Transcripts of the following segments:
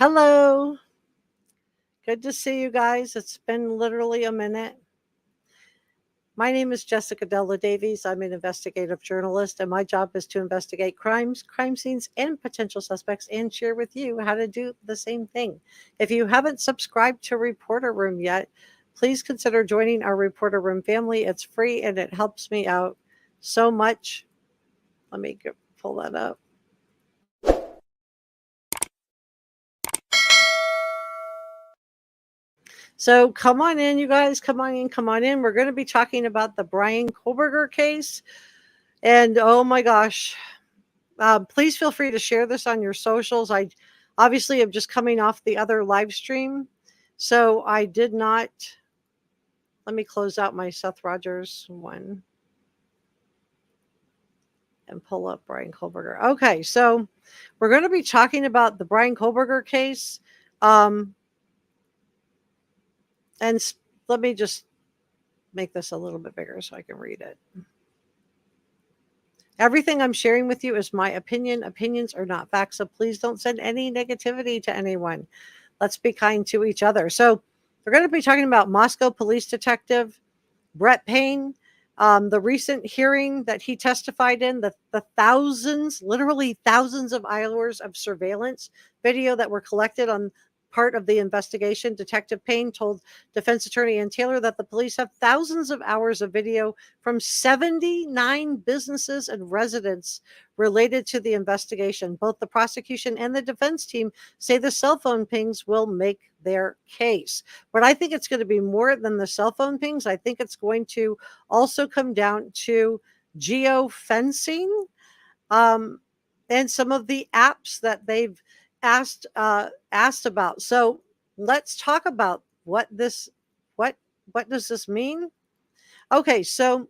Hello. Good to see you guys. It's been literally a minute. My name is Jessica Davies. I'm an investigative journalist, and my job is to investigate crimes, crime scenes, and potential suspects and share with you how to do the same thing. If you haven't subscribed to Reporter Room yet, please consider joining our Reporter Room family. It's free and it helps me out so much. Let me pull that up. So come on in, you guys. Come on in. We're going to be talking about the Bryan Kohberger case. And oh my gosh, please feel free to share this on your socials. I obviously am just coming off the other live stream. So I did not. Let me close out my Seth Rogers one and pull up Bryan Kohberger. Okay, so we're going to be talking about the Bryan Kohberger case. And let me just make this a little bit bigger so I can read it. Everything I'm sharing with you is my opinion. Opinions are not facts, so please don't send any negativity to anyone. Let's be kind to each other. So we're going to be talking about Moscow police detective Brett Payne, the recent hearing that he testified in, the thousands, literally thousands of hours of surveillance video that were collected on part of the investigation. Detective Payne told defense attorney Ann Taylor that the police have thousands of hours of video from 79 businesses and residents related to the investigation. Both the prosecution and the defense team say the cell phone pings will make their case. But I think it's going to be more than the cell phone pings. I think it's going to also come down to geofencing and some of the apps that they've asked about. So let's talk about what does this mean? Okay, so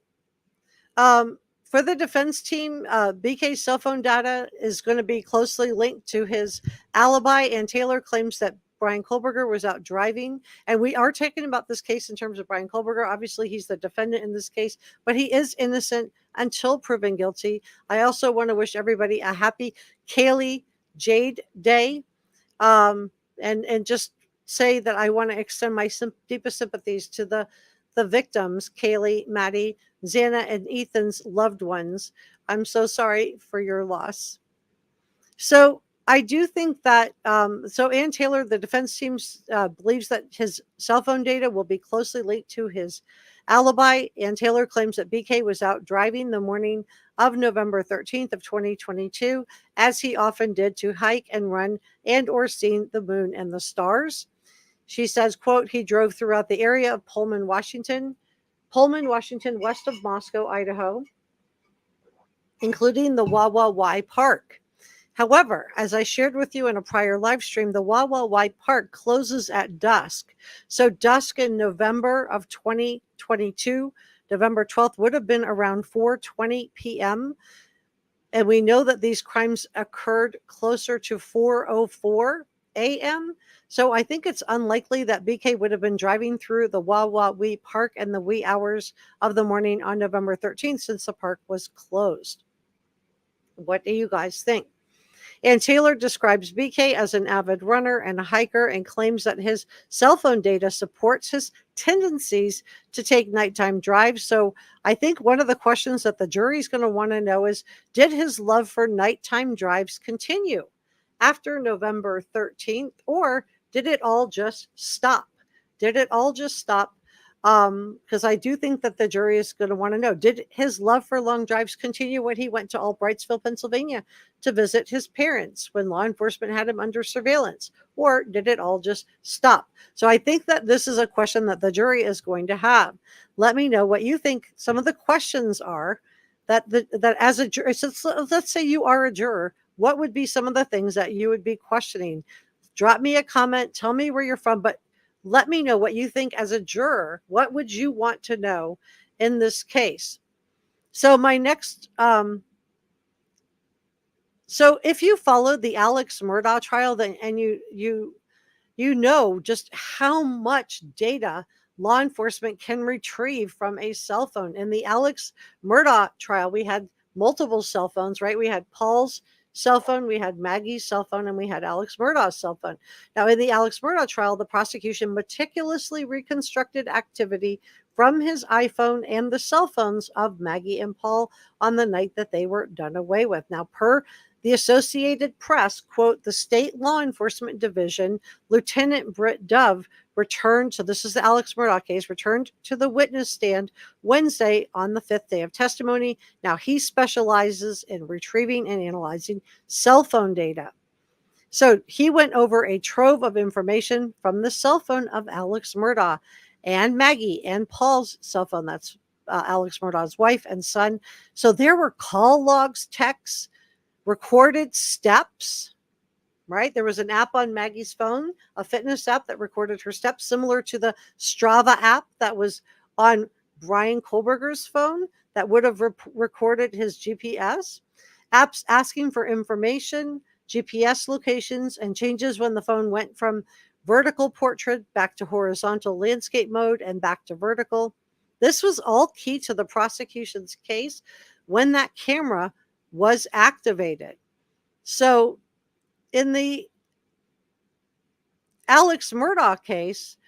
for the defense team, BK's cell phone data is going to be closely linked to his alibi, and Taylor claims that Bryan Kohberger was out driving. And we are talking about this case in terms of Bryan Kohberger. Obviously, he's the defendant in this case, but he is innocent until proven guilty. I also want to wish everybody a happy Kaylee Jade Day, and just say that I want to extend my deepest sympathies to the victims, Kaylee, Maddie, Xana, and Ethan's loved ones. I'm so sorry for your loss. So I do think that, so Ann Taylor, the defense team, believes that his cell phone data will be closely linked to his alibi. Ann Taylor claims that BK was out driving the morning of November 13th of 2022, as he often did, to hike and run and or see the moon and the stars. She says, quote, he drove throughout the area of Pullman, Washington, west of Moscow, Idaho, including the Wah-Wah-Wai Park. However, as I shared with you in a prior live stream, the Wah-Wah-Wai Park closes at dusk. So dusk in November of 2022, November 12th, would have been around 4:20 p.m. And we know that these crimes occurred closer to 4:04 a.m. So I think it's unlikely that BK would have been driving through the Wah-Wah-Wai Park in the wee hours of the morning on November 13th, since the park was closed. What do you guys think? And Taylor describes BK as an avid runner and a hiker, and claims that his cell phone data supports his tendencies to take nighttime drives. So I think one of the questions that the jury is going to want to know is, did his love for nighttime drives continue after November 13th, or did it all just stop? Because I do think that the jury is going to want to know, did his love for long drives continue when he went to Albrightsville, Pennsylvania to visit his parents when law enforcement had him under surveillance, or did it all just stop? So I think that this is a question that the jury is going to have. Let me know what you think some of the questions are that as a juror, so let's say you are a juror, what would be some of the things that you would be questioning? Drop me a comment, tell me where you're from, but let me know what you think as a juror. What would you want to know in this case? So my next, so if you followed the Alex Murdaugh trial, then and you know just how much data law enforcement can retrieve from a cell phone. In the Alex Murdaugh trial, we had multiple cell phones, right? We had Paul's cell phone, we had Maggie's cell phone, and we had Alex Murdaugh's cell phone. Now, in the Alex Murdaugh trial, the prosecution meticulously reconstructed activity from his iPhone and the cell phones of Maggie and Paul on the night that they were done away with. Now, per the Associated Press, quote, the State Law Enforcement Division, Lieutenant Britt Dove, returned, so this is the Alex Murdaugh case, returned to the witness stand Wednesday on the 5th day of testimony. Now, he specializes in retrieving and analyzing cell phone data. So he went over a trove of information from the cell phone of Alex Murdaugh and Maggie and Paul's cell phone. That's Alex Murdaugh's wife and son. So there were call logs, texts, recorded steps, right? There was an app on Maggie's phone, a fitness app that recorded her steps, similar to the Strava app that was on Bryan Kohberger's phone that would have recorded his GPS. Apps asking for information, GPS locations, and changes when the phone went from vertical portrait back to horizontal landscape mode and back to vertical. This was all key to the prosecution's case when that camera was activated. So in the Alex Murdaugh case,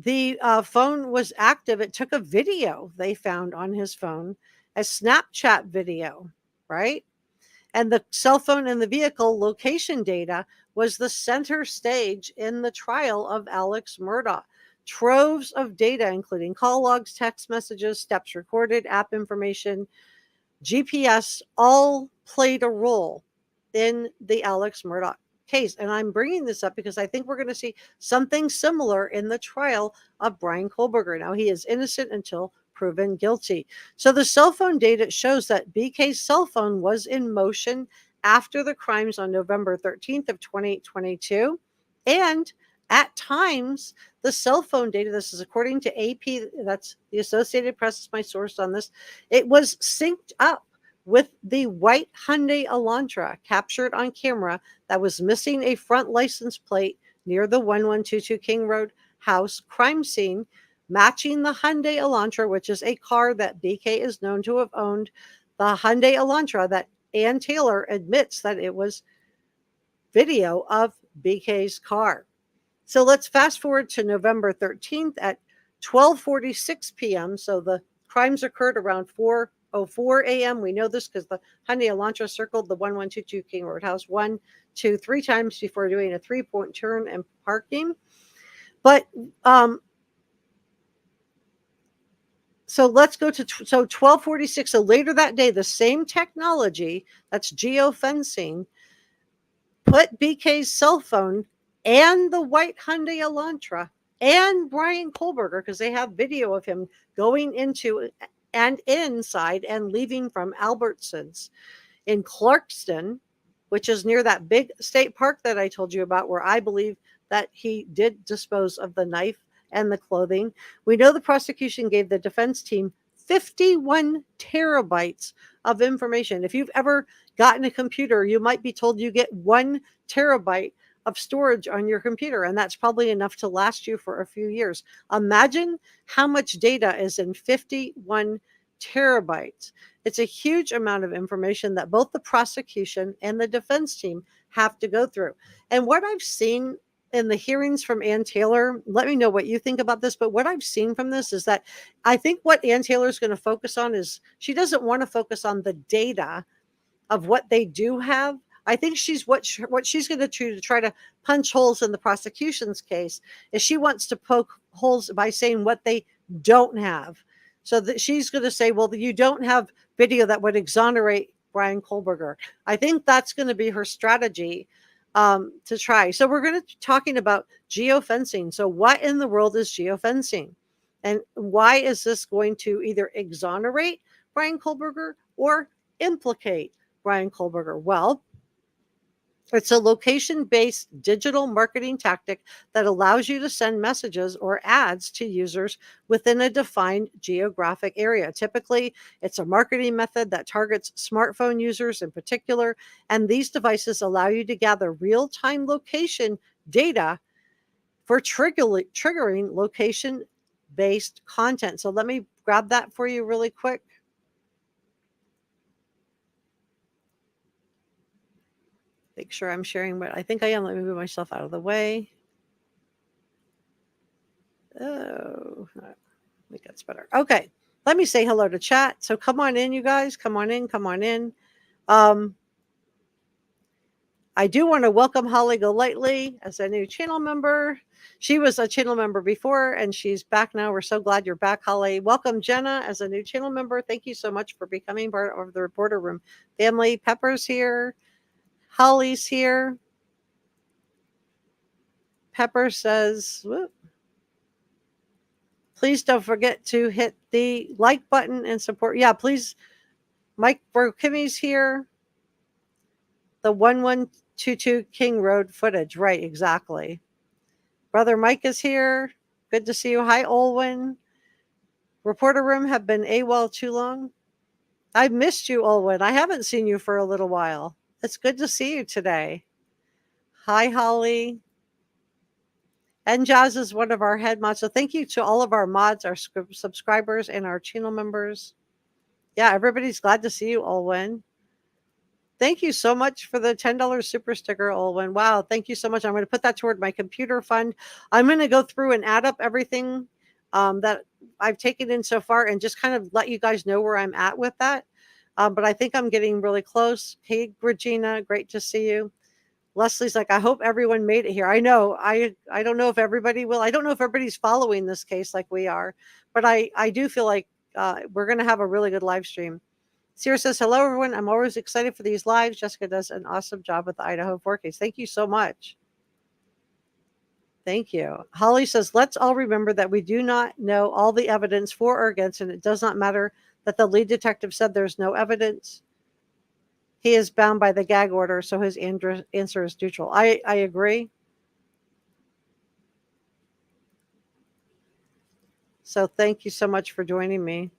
the phone was active. It took a video they found on his phone, a Snapchat video, right? And the cell phone and the vehicle location data was the center stage in the trial of Alex Murdaugh. Troves of data, including call logs, text messages, steps recorded, app information, GPS, all played a role in the Alex Murdaugh case. And I'm bringing this up because I think we're going to see something similar in the trial of Bryan Kohberger. Now, he is innocent until proven guilty. So the cell phone data shows that BK's cell phone was in motion after the crimes on November 13th of 2022. And at times, the cell phone data, this is according to AP, that's the Associated Press is my source on this, it was synced up with the white Hyundai Elantra captured on camera that was missing a front license plate near the 1122 King Road house crime scene, matching the Hyundai Elantra, which is a car that BK is known to have owned, the Hyundai Elantra that Ann Taylor admits that it was video of BK's car. So let's fast forward to November 13th at 12:46 p.m. So the crimes occurred around 4:04 a.m. We know this because the Hyundai Elantra circled the 1122 King Road house 3 times before doing a 3-point turn and parking. But so let's go to 12:46. So later that day, the same technology, that's geofencing, put BK's cell phone and the white Hyundai Elantra and Bryan Kohberger, because they have video of him going into and inside and leaving from Albertsons in Clarkston, which is near that big state park that I told you about, where I believe that he did dispose of the knife and the clothing. We know the prosecution gave the defense team 51 terabytes of information. If you've ever gotten a computer, you might be told you get 1 terabyte of storage on your computer, and that's probably enough to last you for a few years. Imagine how much data is in 51 terabytes. It's a huge amount of information that both the prosecution and the defense team have to go through. And what I've seen in the hearings from Ann Taylor, let me know what you think about this, but what I've seen from this is that I think what Ann Taylor is going to focus on is she doesn't want to focus on the data of what they do have. I think what she's going to do to try to punch holes in the prosecution's case is she wants to poke holes by saying what they don't have. So that she's going to say, well, you don't have video that would exonerate Bryan Kohberger. I think that's going to be her strategy to try. So we're going to be talking about geofencing. So what in the world is geofencing? And why is this going to either exonerate Bryan Kohberger or implicate Bryan Kohberger? Well, it's a location-based digital marketing tactic that allows you to send messages or ads to users within a defined geographic area. Typically, it's a marketing method that targets smartphone users in particular, and these devices allow you to gather real-time location data for triggering location-based content. So let me grab that for you really quick. Make sure I'm sharing what I think I am. Let me move myself out of the way. Oh, I think that's better. Okay. Let me say hello to chat. So come on in, you guys. Come on in. Come on in. I do want to welcome Holly Golightly as a new channel member. She was a channel member before and she's back now. We're so glad you're back, Holly. Welcome, Jenna, as a new channel member. Thank you so much for becoming part of the Reporter Room family. Pepper's here. Holly's here. Pepper says, whoop, please don't forget to hit the like button and support. Yeah, please. Mike Burkimi's here. The 1122 King Road footage. Right, exactly. Brother Mike is here. Good to see you. Hi, Olwyn. Reporter Room have been AWOL too long. I've missed you, Olwyn. I haven't seen you for a little while. It's good to see you today. Hi, Holly. And Jazz is one of our head mods. So thank you to all of our mods, our subscribers, and our channel members. Yeah, everybody's glad to see you, Olwyn. Thank you so much for the $10 super sticker, Olwyn. Wow, thank you so much. I'm going to put that toward my computer fund. I'm going to go through and add up everything that I've taken in so far and just kind of let you guys know where I'm at with that. But I think I'm getting really close. Hey, Regina, great to see you. Leslie's like, I hope everyone made it here. I know. I don't know if everybody will. I don't know if everybody's following this case like we are, but I do feel like we're going to have a really good live stream. Sierra says, hello, everyone. I'm always excited for these lives. Jessica does an awesome job with the Idaho 4 case. Thank you so much. Thank you. Holly says, let's all remember that we do not know all the evidence for or against, and it does not matter that the lead detective said there's no evidence. He is bound by the gag order, so his answer is neutral. I agree. So thank you so much for joining me.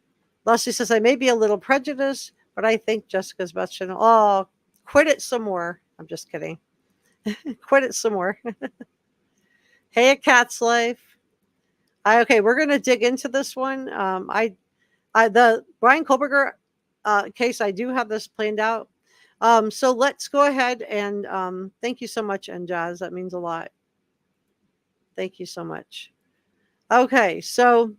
Leslie says, I may be a little prejudiced, but I think Jessica's best. Oh, quit it some more. I'm just kidding. Quit it some more. Hey, A Cat's Life. Okay, we're going to dig into this one. The Bryan Kohberger case, I do have this planned out. So let's go ahead and thank you so much, and Jazz. That means a lot. Thank you so much. Okay, so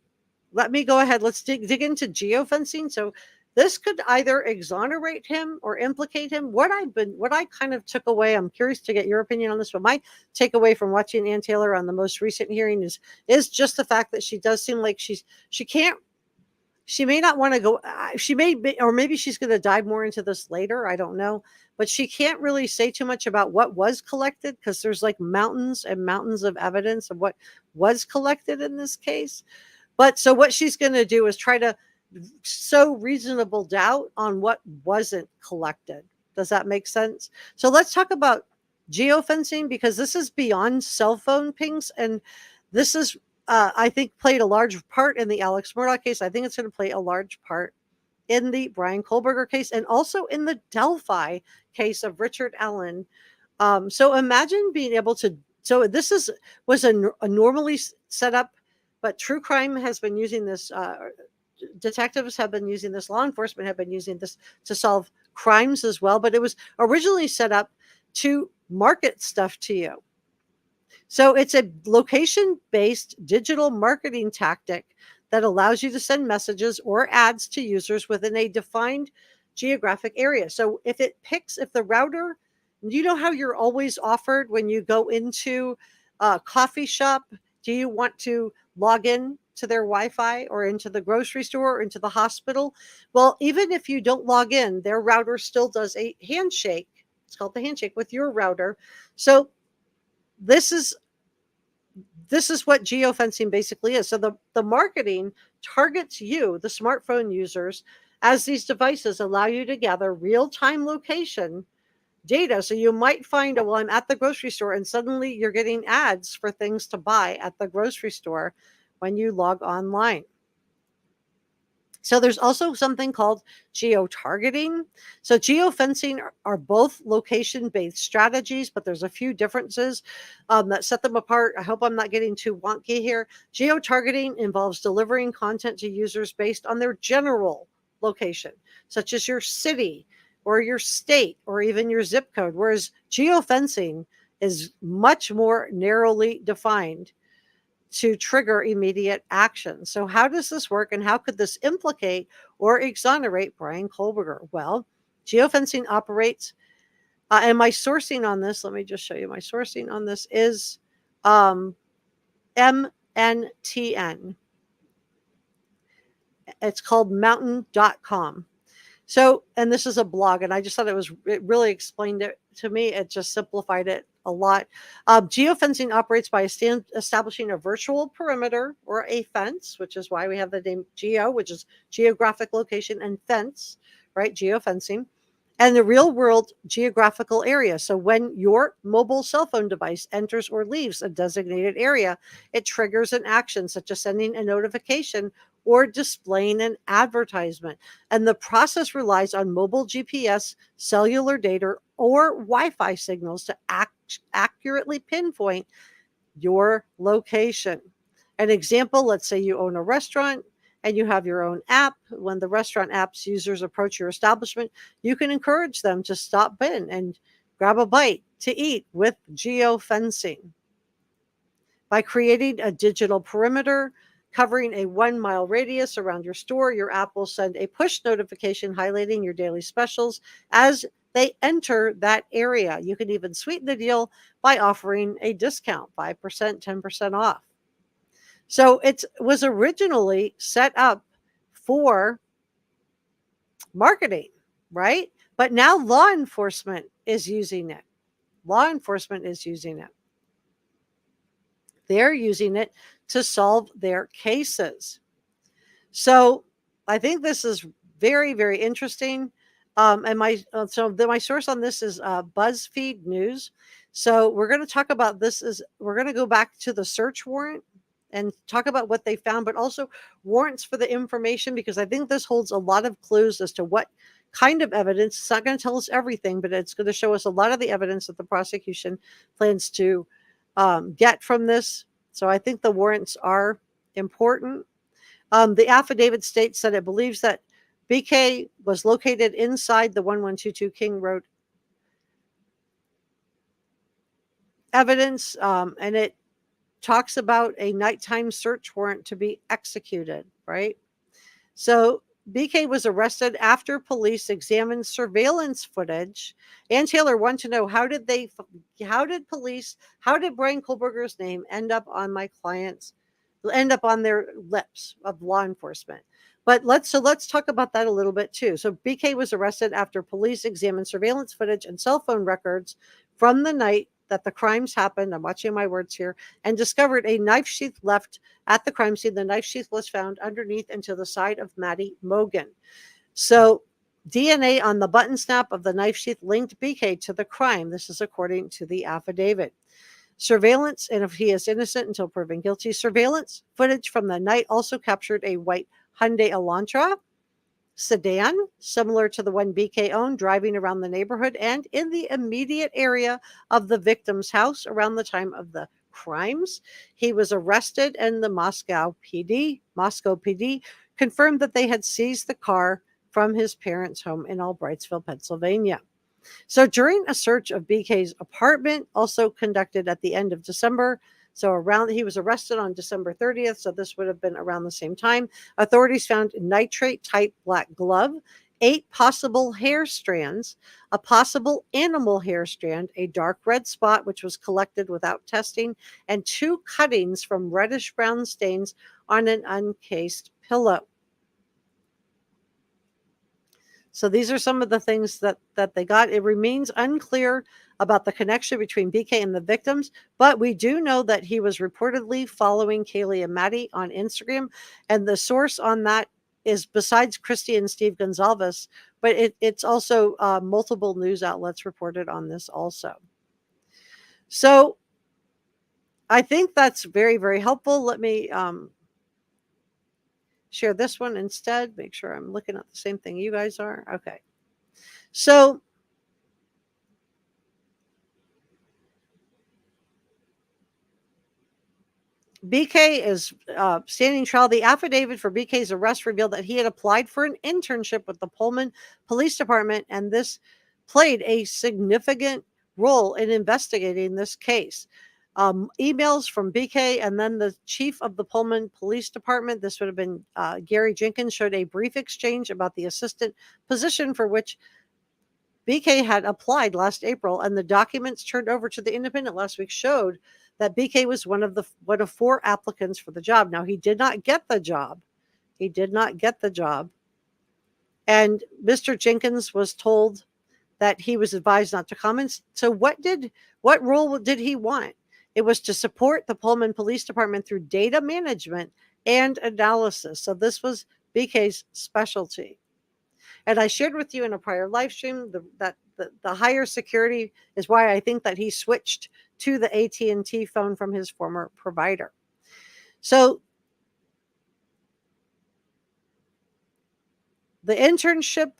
let me go ahead. Let's dig into geofencing. So this could either exonerate him or implicate him. What I kind of took away, I'm curious to get your opinion on this, but my takeaway from watching Ann Taylor on the most recent hearing is just the fact that she does seem like she may not want to go, she may be, or maybe she's going to dive more into this later. I don't know, but she can't really say too much about what was collected because there's like mountains and mountains of evidence of what was collected in this case. But so what she's going to do is try to sow reasonable doubt on what wasn't collected. Does that make sense? So let's talk about geofencing because this is beyond cell phone pings. And this is, I think, played a large part in the Alex Murdaugh case. I think it's going to play a large part in the Bryan Kohberger case and also in the Delphi case of Richard Allen. So imagine being able to, so this was a normally set up, but true crime has been using this, detectives have been using this, law enforcement have been using this to solve crimes as well, but it was originally set up to market stuff to you. So it's a location-based digital marketing tactic that allows you to send messages or ads to users within a defined geographic area. So if the router, you know how you're always offered when you go into a coffee shop, do you want to log in to their Wi-Fi or into the grocery store or into the hospital? Well, even if you don't log in, their router still does a handshake. It's called the handshake with your router. So this is what geofencing basically is. So the marketing targets you, the smartphone users, as these devices allow you to gather real-time location data. So you might find, well, I'm at the grocery store and suddenly you're getting ads for things to buy at the grocery store when you log online. So there's also something called geo-targeting. So geofencing are both location-based strategies, but there's a few differences that set them apart. I hope I'm not getting too wonky here. Geo-targeting involves delivering content to users based on their general location, such as your city or your state or even your zip code, whereas geofencing is much more narrowly defined to trigger immediate action. So how does this work, and how could this implicate or exonerate Bryan Kohberger? Well, geofencing operates, and my sourcing on this, let me just show you my sourcing on this, is MNTN. It's called mountain.com. So, and this is a blog, and I just thought it really explained it to me. It just simplified it a lot. Geofencing operates by establishing a virtual perimeter or a fence, which is why we have the name geo, which is geographic location, and fence, right? Geofencing. And the real world geographical area. So when your mobile cell phone device enters or leaves a designated area, it triggers an action such as sending a notification or displaying an advertisement. And the process relies on mobile GPS, cellular data, or Wi-Fi signals to accurately pinpoint your location. An example, let's say you own a restaurant and you have your own app. When the restaurant app's users approach your establishment, you can encourage them to stop in and grab a bite to eat with geofencing. By creating a digital perimeter covering a 1 mile radius around your store, your app will send a push notification highlighting your daily specials as they enter that area. You can even sweeten the deal by offering a discount, 5%, 10% off. So it was originally set up for marketing, right? But now law enforcement is using it. Law enforcement is using it. They're using it to solve their cases. So I think this is very, very interesting. And my source on this is BuzzFeed News. So we're going to talk about this. We're going to go back to the search warrant and talk about what they found, but also warrants for the information, because I think this holds a lot of clues as to what kind of evidence. It's not going to tell us everything, but it's going to show us a lot of the evidence that the prosecution plans to get from this. So I think the warrants are important. The affidavit states that it believes that BK was located inside the 1122 King Road evidence, and it talks about a nighttime search warrant to be executed, right? So BK was arrested after police examined surveillance footage. Ann Taylor wanted to know, how did Bryan Kohberger's name end up on their lips of law enforcement? But let's talk about that a little bit too. So BK was arrested after police examined surveillance footage and cell phone records from the night that the crimes happened. I'm watching my words here, and discovered a knife sheath left at the crime scene. The knife sheath was found underneath and to the side of Maddie Mogan. So DNA on the button snap of the knife sheath linked BK to the crime. This is according to the affidavit. Surveillance, and if he is innocent until proven guilty, surveillance footage from the night also captured a white Hyundai Elantra sedan, similar to the one BK owned, driving around the neighborhood and in the immediate area of the victim's house around the time of the crimes. He was arrested, and the Moscow PD confirmed that they had seized the car from his parents' home in Albrightsville, Pennsylvania. So during a search of BK's apartment, also conducted at the end of December, he was arrested on December 30th, so this would have been around the same time, authorities found nitrate type black glove, 8 possible hair strands, a possible animal hair strand, a dark red spot which was collected without testing, and 2 cuttings from reddish brown stains on an uncased pillow. So these are some of the things that they got. It remains unclear about the connection between BK and the victims, but we do know that he was reportedly following Kaylee and Maddie on Instagram, and the source on that is, besides Christy and Steve Goncalves, but it's also multiple news outlets reported on this also. So I think that's very, very helpful. Let me share this one instead. Make sure I'm looking at the same thing you guys are. Okay. So BK is standing trial. The affidavit for BK's arrest revealed that he had applied for an internship with the Pullman Police Department, and this played a significant role in investigating this case. Emails from BK and then the chief of the Pullman Police Department, this would have been Gary Jenkins, showed a brief exchange about the assistant position for which BK had applied last April, and the documents turned over to the Independent last week showed that BK was one of 4 applicants for the job. Now, he did not get the job. He did not get the job. And Mr. Jenkins was told that he was advised not to comment. So what role did he want? It was to support the Pullman Police Department through data management and analysis. So this was BK's specialty. And I shared with you in a prior live stream that the higher security is why I think that he switched to the AT&T phone from his former provider. So the internship,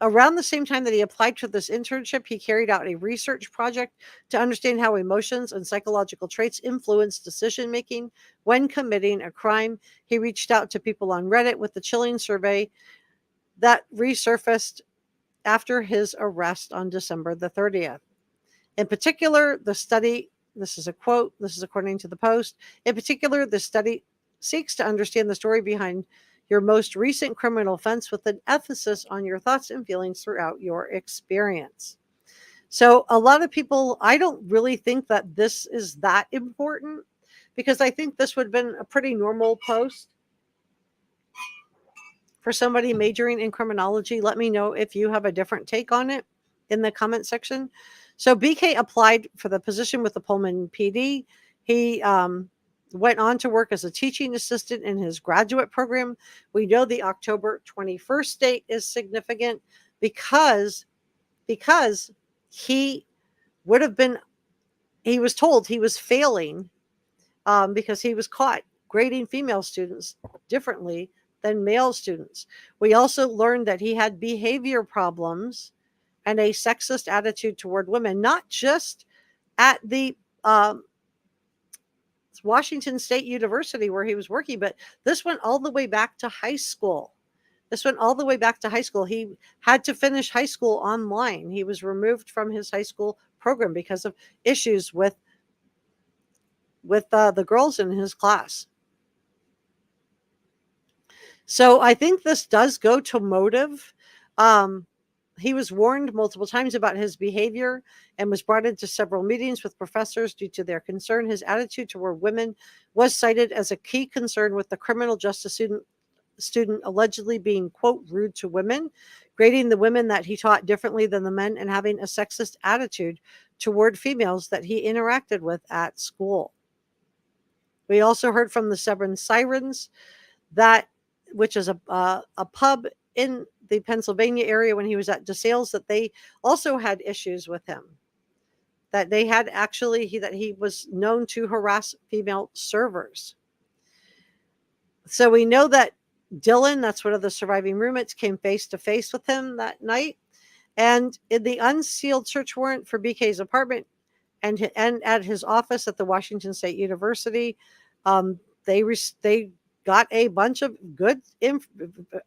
around the same time that he applied for this internship, he carried out a research project to understand how emotions and psychological traits influence decision making when committing a crime. He reached out to people on Reddit with the chilling survey that resurfaced after his arrest on December the 30th. In particular, the study, this is a quote, this is according to the Post, in particular, the study seeks to understand the story behind your most recent criminal offense with an emphasis on your thoughts and feelings throughout your experience. So a lot of people, I don't really think that this is that important, because I think this would have been a pretty normal post for somebody majoring in criminology. Let me know if you have a different take on it in the comment section. So BK applied for the position with the Pullman PD. He went on to work as a teaching assistant in his graduate program. We know the October 21st date is significant because he would have been, he was told he was failing because he was caught grading female students differently than male students. We also learned that he had behavior problems and a sexist attitude toward women, not just at the Washington State University where he was working, but this went all the way back to high school. He had to finish high school online. He was removed from his high school program because of issues with the girls in his class. So I think this does go to motive. He was warned multiple times about his behavior and was brought into several meetings with professors due to their concern. His attitude toward women was cited as a key concern, with the criminal justice student allegedly being, quote, rude to women, grading the women that he taught differently than the men, and having a sexist attitude toward females that he interacted with at school. We also heard from the Seven Sirens, which is a pub in the Pennsylvania area when he was at DeSales, that they also had issues with him. That they had that he was known to harass female servers. So we know that Dylan, that's one of the surviving roommates, came face to face with him that night. And in the unsealed search warrant for BK's apartment and at his office at the Washington State University, they got a bunch of good,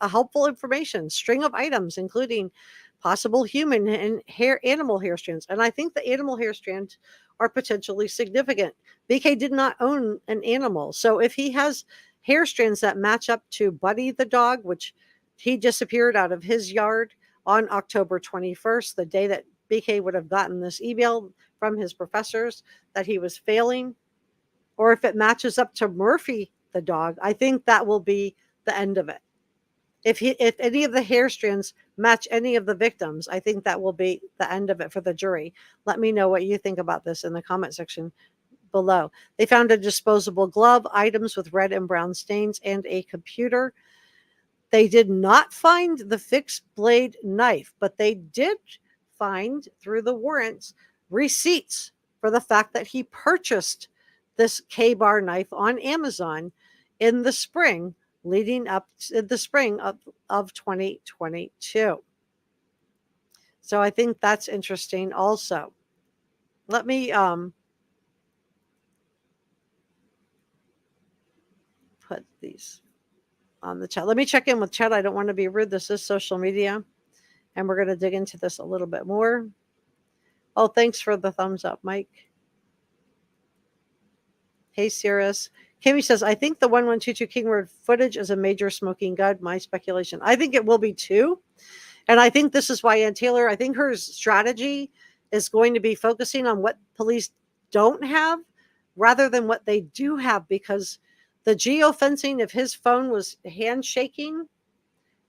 helpful information, string of items, including possible human and animal hair strands. And I think the animal hair strands are potentially significant. BK did not own an animal. So if he has hair strands that match up to Buddy the dog, which he disappeared out of his yard on October 21st, the day that BK would have gotten this email from his professors that he was failing, or if it matches up to Murphy the dog, I think that will be the end of it. If any of the hair strands match any of the victims, I think that will be the end of it for the jury. Let me know what you think about this in the comment section below. They found a disposable glove, items with red and brown stains, and a computer. They did not find the fixed blade knife, but they did find, through the warrants, receipts for the fact that he purchased this K-bar knife on Amazon in the spring leading up to the spring of 2022. So I think that's interesting also. Let me put these on the chat. Let me check in with chat. I don't want to be rude. This is social media, and we're going to dig into this a little bit more. Oh, thanks for the thumbs up, Mike. Hey, Cirrus. Kimmy says, I think the 1122 King Road footage is a major smoking gun. My speculation. I think it will be too. And I think this is why Ann Taylor, I think her strategy is going to be focusing on what police don't have rather than what they do have, because the geofencing of his phone was handshaking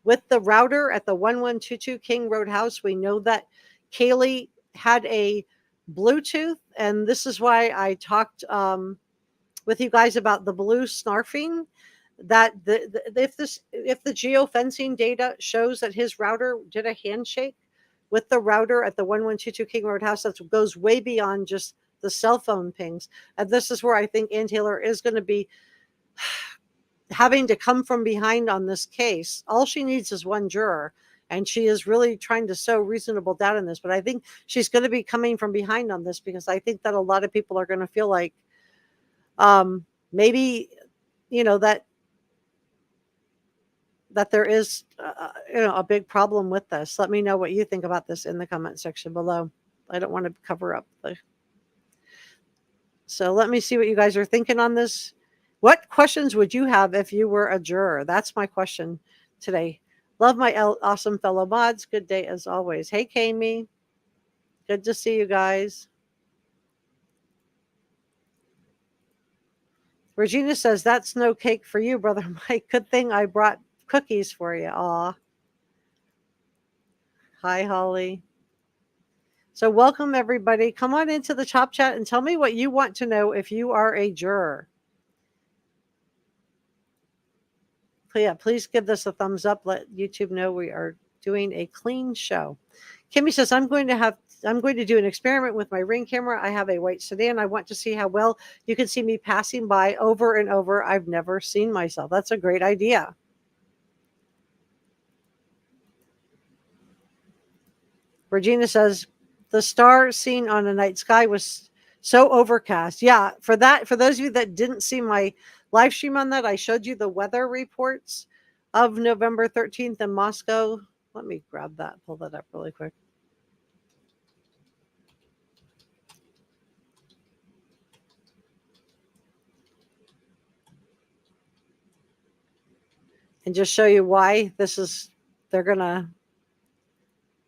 with the router at the 1122 King Road house. We know that Kaylee had a Bluetooth, and this is why I talked with you guys about the blue snarfing, that if the geofencing data shows that his router did a handshake with the router at the 1122 King Road house, that goes way beyond just the cell phone pings. And this is where I think Ann Taylor is going to be having to come from behind on this case. All she needs is one juror, and she is really trying to sow reasonable doubt in this. But I think she's going to be coming from behind on this, because I think that a lot of people are going to feel like maybe, that there is a big problem with this. Let me know what you think about this in the comment section below. I don't want to cover up so let me see what you guys are thinking on this. What questions would you have if you were a juror? That's my question today. Love my awesome fellow mods. Good day as always. Hey, Kami. Good to see you guys. Regina says, that's no cake for you, Brother Mike. Good thing I brought cookies for you. Aw. Hi, Holly. So welcome, everybody. Come on into the Chop Chat and tell me what you want to know if you are a juror. Yeah, please give this a thumbs up. Let YouTube know we are doing a clean show. Kimmy says, I'm going to do an experiment with my Ring camera. I have a white sedan. I want to see how well you can see me passing by over and over. I've never seen myself. That's a great idea. Regina says, the star seen on a night sky was so overcast. Yeah, for those of you that didn't see my live stream on that, I showed you the weather reports of November 13th in Moscow. Let me grab that, pull that up really quick. And just show you why they're going to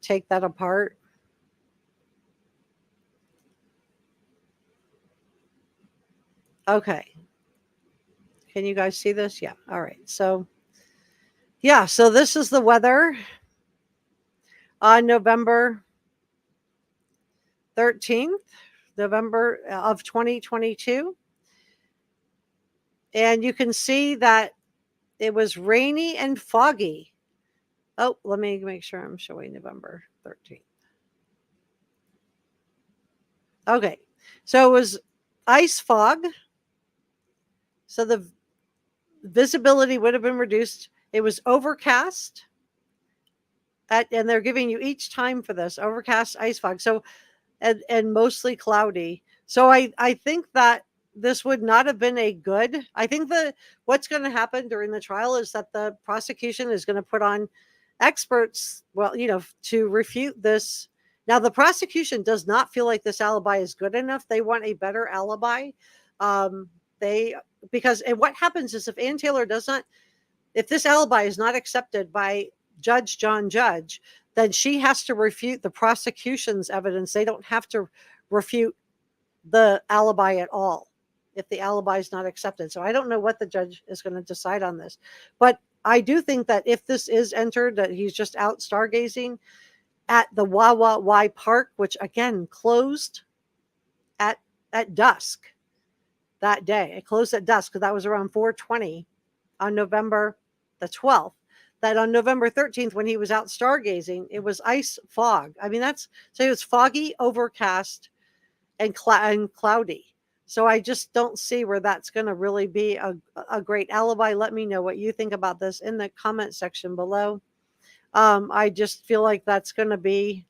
take that apart. Okay. Can you guys see this? Yeah. All right. So, yeah. So this is the weather on November 13th, November of 2022. And you can see that it was rainy and foggy. Oh, let me make sure I'm showing November 13th. Okay. So it was ice fog. So the visibility would have been reduced. It was overcast. And they're giving you each time for this overcast, ice fog. So, and mostly cloudy. So I think that this would not have been a good. I think that what's going to happen during the trial is that the prosecution is going to put on experts, to refute this. Now, the prosecution does not feel like this alibi is good enough. They want a better alibi. Because what happens is if Ann Taylor if this alibi is not accepted by Judge John Judge, then she has to refute the prosecution's evidence. They don't have to refute the alibi at all if the alibi is not accepted. So I don't know what the judge is going to decide on this. But I do think that if this is entered, that he's just out stargazing at the Wawa Park, which again closed at dusk that day. It closed at dusk because that was around 4:20 on November the 12th. That on November 13th, when he was out stargazing, it was ice fog. I mean, so it was foggy, overcast, and cloudy. So I just don't see where that's going to really be a great alibi. Let me know what you think about this in the comment section below. I just feel like that's going to be,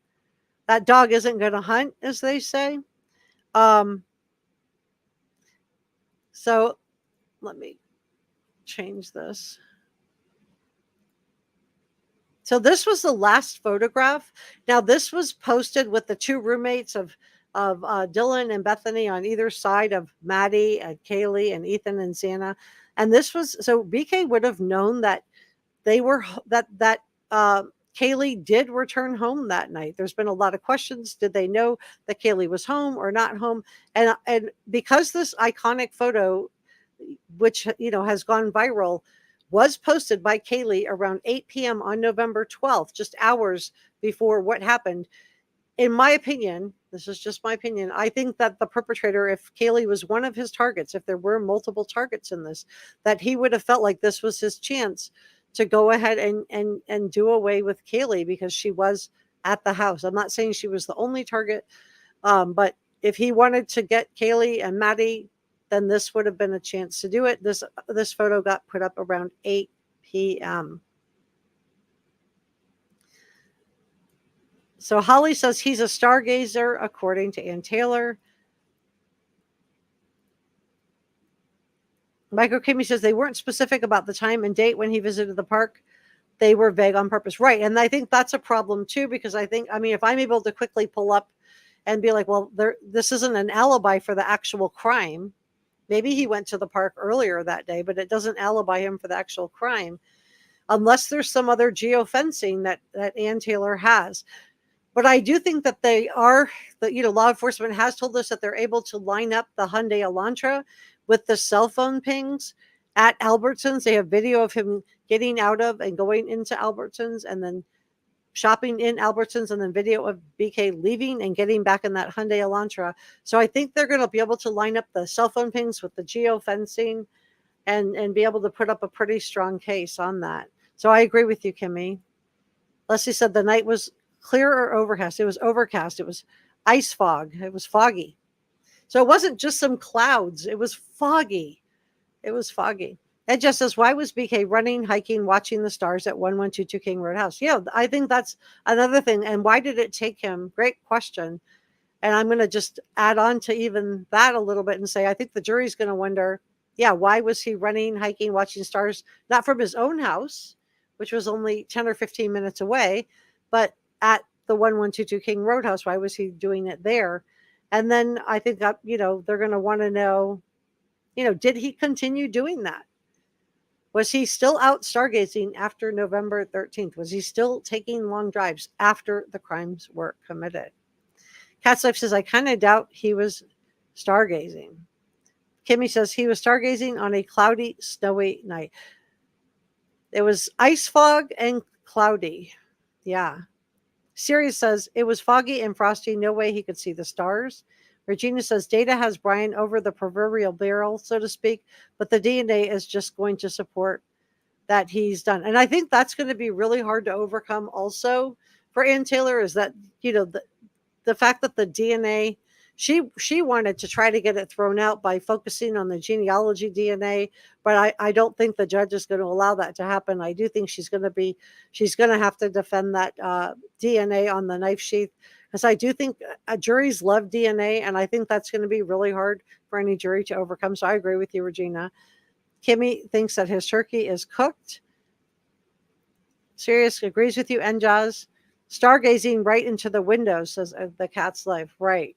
that dog isn't going to hunt, as they say. So let me change this. So this was the last photograph. Now this was posted with the two roommates of Dylan and Bethany on either side of Maddie and Kaylee and Ethan and Xana. And this was, so BK would have known that they were, that Kaylee did return home that night. There's been a lot of questions. Did they know that Kaylee was home or not home? And because this iconic photo, which, you know, has gone viral, was posted by Kaylee around 8 p.m. on November 12th, just hours before what happened. In my opinion, this is just my opinion, I think that the perpetrator, if Kaylee was one of his targets, if there were multiple targets in this, that he would have felt like this was his chance to go ahead and do away with Kaylee because she was at the house. I'm not saying she was the only target, but if he wanted to get Kaylee and Maddie, then this would have been a chance to do it. This photo got put up around 8 p.m. So Holly says he's a stargazer, according to Ann Taylor. Michael Kimmy says they weren't specific about the time and date when he visited the park. They were vague on purpose. Right. And I think that's a problem too, because I mean, if I'm able to quickly pull up and be like, well, this isn't an alibi for the actual crime. Maybe he went to the park earlier that day, but it doesn't alibi him for the actual crime, unless there's some other geofencing that Ann Taylor has. But I do think that they are, that, you know, law enforcement has told us that they're able to line up the Hyundai Elantra with the cell phone pings at Albertsons. They have video of him getting out of and going into Albertsons and then shopping in Albertsons, and then video of BK leaving and getting back in that Hyundai Elantra. So I think they're going to be able to line up the cell phone pings with the geofencing and be able to put up a pretty strong case on that. So I agree with you, Kimmy. Leslie said the night was clear or overcast. It was overcast. It was ice fog. It was foggy. So it wasn't just some clouds. It was foggy. It was foggy. Ed just says, why was BK running, hiking, watching the stars at 1122 King Road House? Yeah, I think that's another thing. And why did it take him? Great question. And I'm going to just add on to even that a little bit and say, I think the jury's going to wonder, yeah, why was he running, hiking, watching stars, not from his own house, which was only 10 or 15 minutes away, but at the 1122 King Road House? Why was he doing it there? And then I think that, you know, they're going to want to know, you know, did he continue doing that? Was he still out stargazing after November 13th? Was he still taking long drives after the crimes were committed? Cat's Life says, I kind of doubt he was stargazing. Kimmy says he was stargazing on a cloudy, snowy night. It was ice fog and cloudy. Yeah. Sirius says it was foggy and frosty. No way he could see the stars. Regina says data has Bryan over the proverbial barrel, so to speak, but the DNA is just going to support that he's done. And I think that's going to be really hard to overcome also for Ann Taylor, is that, you know, the fact that the DNA, she wanted to try to get it thrown out by focusing on the genealogy DNA, but I don't think the judge is going to allow that to happen. I do think she's going to have to defend that DNA on the knife sheath, because I do think juries love DNA, and I think that's going to be really hard for any jury to overcome. So I agree with you, Regina. Kimmy thinks that his turkey is cooked. Sirius agrees with you. Njaz, stargazing right into the window, says the Cat's Life. Right.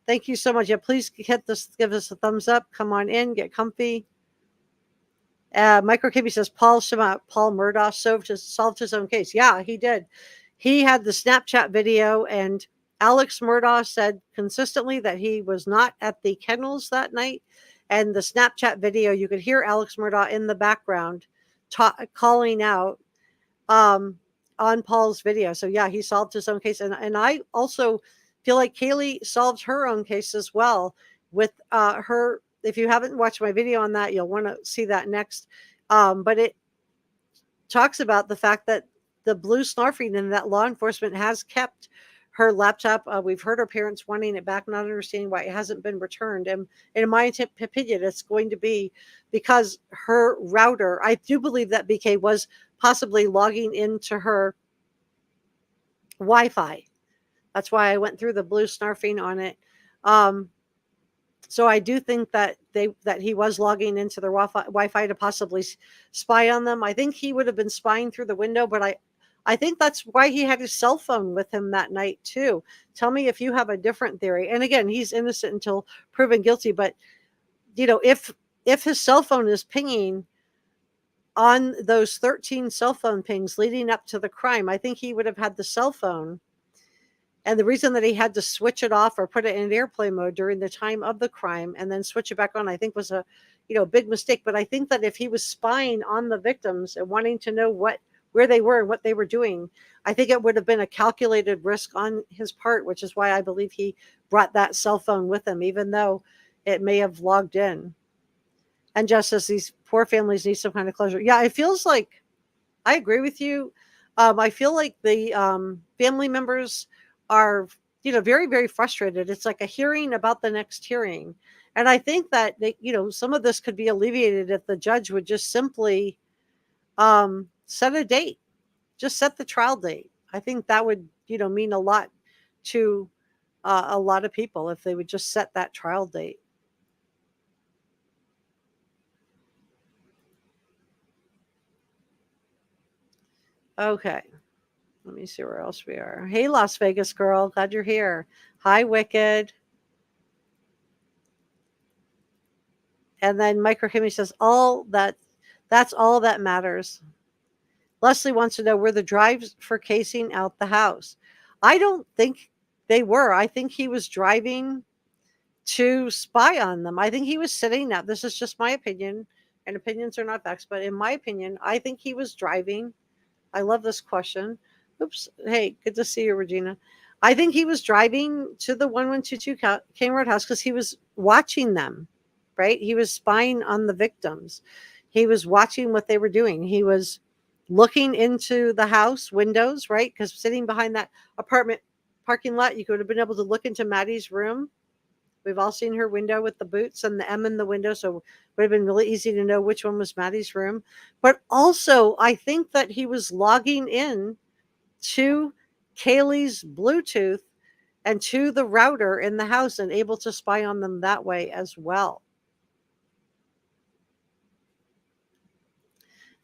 Thank you so much. Yeah, please hit this, give us a thumbs up. Come on in, get comfy. Micro Kimmy says Paul Murdaugh solved his own case. Yeah, he did. He had the Snapchat video, and Alex Murdaugh said consistently that he was not at the kennels that night. And the Snapchat video, you could hear Alex Murdaugh in the background calling out on Paul's video. So yeah, he solved his own case. And I also feel like Kaylee solved her own case as well with her. If you haven't watched my video on that, you'll want to see that next. But it talks about the fact that the blue snarfing and that law enforcement has kept her laptop. We've heard her parents wanting it back, not understanding why it hasn't been returned. And in my opinion, it's going to be because her router, I do believe that BK was possibly logging into her Wi-Fi. That's why I went through the blue snarfing on it. So I do think that he was logging into their Wi-Fi to possibly spy on them. I think he would have been spying through the window, but I think that's why he had his cell phone with him that night too. Tell me if you have a different theory. And again, he's innocent until proven guilty, but if his cell phone is pinging on those 13 cell phone pings leading up to the crime, I think he would have had the cell phone. And the reason that he had to switch it off or put it in airplane mode during the time of the crime and then switch it back on, I think was a big mistake. But I think that if he was spying on the victims and wanting to know where they were and what they were doing, I think it would have been a calculated risk on his part, which is why I believe he brought that cell phone with him, even though it may have logged in. And just as these poor families need some kind of closure. Yeah, it feels like, I agree with you. I feel like the family members are, very, very frustrated. It's like a hearing about the next hearing. And I think that, some of this could be alleviated if the judge would just simply set a date, just set the trial date. I think that would, mean a lot to a lot of people if they would just set that trial date. Okay. Let me see where else we are. Hey, Las Vegas girl. Glad you're here. Hi, Wicked. And then Micro Kimmy says, that's all that matters. Leslie wants to know, were the drives for casing out the house? I don't think they were. I think he was driving to spy on them. I think he was sitting now. This is just my opinion, and opinions are not facts, but in my opinion, I think he was driving. I love this question. Oops. Hey, good to see you, Regina. I think he was driving to the 1122 King Road house because he was watching them, right? He was spying on the victims. He was watching what they were doing. He was looking into the house windows, right? Because sitting behind that apartment parking lot, you could have been able to look into Maddie's room. We've all seen her window with the boots and the M in the window, so it would have been really easy to know which one was Maddie's room. But also, I think that he was logging in to Kaylee's Bluetooth and to the router in the house and able to spy on them that way as well.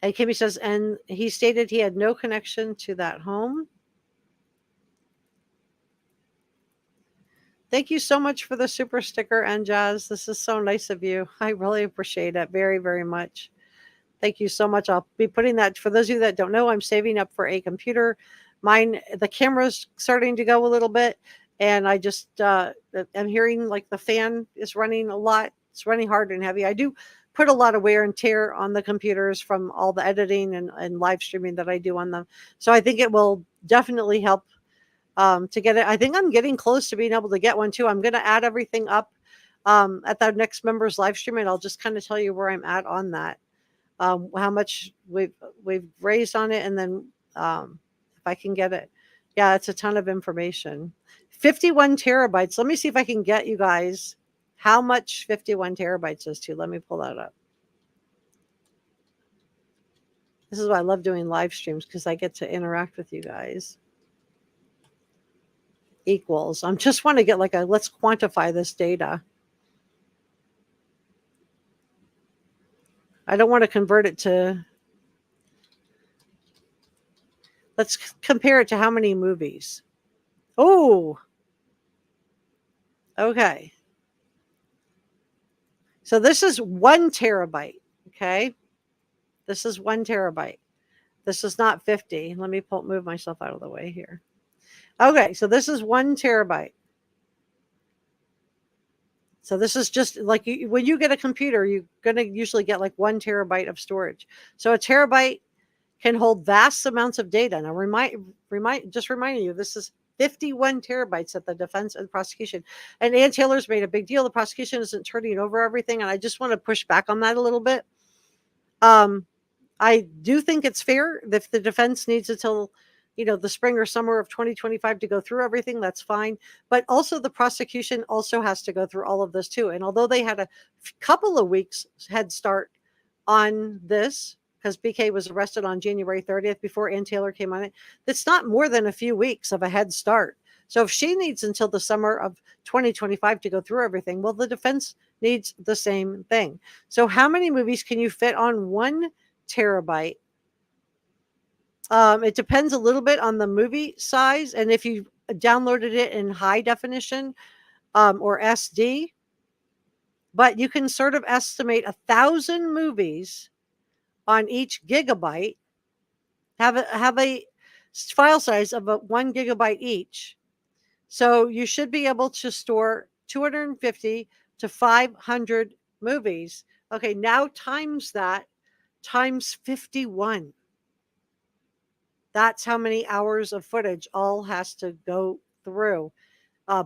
And Kimmy says, and he stated he had no connection to that home. Thank you so much for the super sticker, and Jazz. This is so nice of you. I really appreciate it very, very much. Thank you so much. I'll be putting that, for those of you that don't know, I'm saving up for a computer. Mine, the camera's starting to go a little bit, and I just I'm hearing like the fan is running a lot. It's running hard and heavy. I do put a lot of wear and tear on the computers from all the editing and live streaming that I do on them. So I think it will definitely help to get it. I think I'm getting close to being able to get one too. I'm going to add everything up at the next members live stream, and I'll just kind of tell you where I'm at on that, how much we've raised on it, and then if I can get it. Yeah, it's a ton of information. 51 terabytes. Let me see if I can get you guys how much 51 terabytes is to. Let me pull that up. This is why I love doing live streams, because I get to interact with you guys. Equals. I just want to get like let's quantify this data. I don't want to convert it to, let's compare it to how many movies. Oh, okay. So this is 1 terabyte. Okay. This is 1 terabyte. This is not 50. Let me move myself out of the way here. Okay. So this is 1 terabyte. So this is just like when you get a computer, you're going to usually get like 1 terabyte of storage. So a terabyte can hold vast amounts of data. Now, just reminding you, this is 51 terabytes at the defense and prosecution. And Ann Taylor's made a big deal. The prosecution isn't turning over everything. And I just want to push back on that a little bit. I do think it's fair that if the defense needs until, the spring or summer of 2025 to go through everything, that's fine. But also the prosecution also has to go through all of this too. And although they had a couple of weeks head start on this, because BK was arrested on January 30th before Ann Taylor came on it, it's not more than a few weeks of a head start. So if she needs until the summer of 2025 to go through everything, well, the defense needs the same thing. So how many movies can you fit on 1 terabyte? It depends a little bit on the movie size, and if you downloaded it in high definition or SD, but you can sort of estimate 1,000 movies on each gigabyte, have a file size of 1 gigabyte each. So you should be able to store 250 to 500 movies. Okay, now times that times 51. That's how many hours of footage all has to go through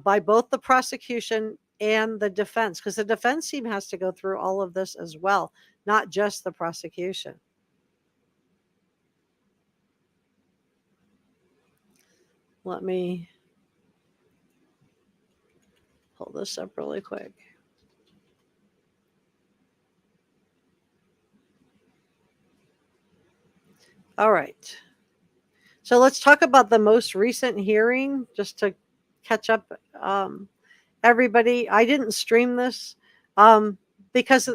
by both the prosecution and the defense, because the defense team has to go through all of this as well, not just the prosecution. Let me pull this up really quick. All right. So let's talk about the most recent hearing, just to catch up everybody. I didn't stream this because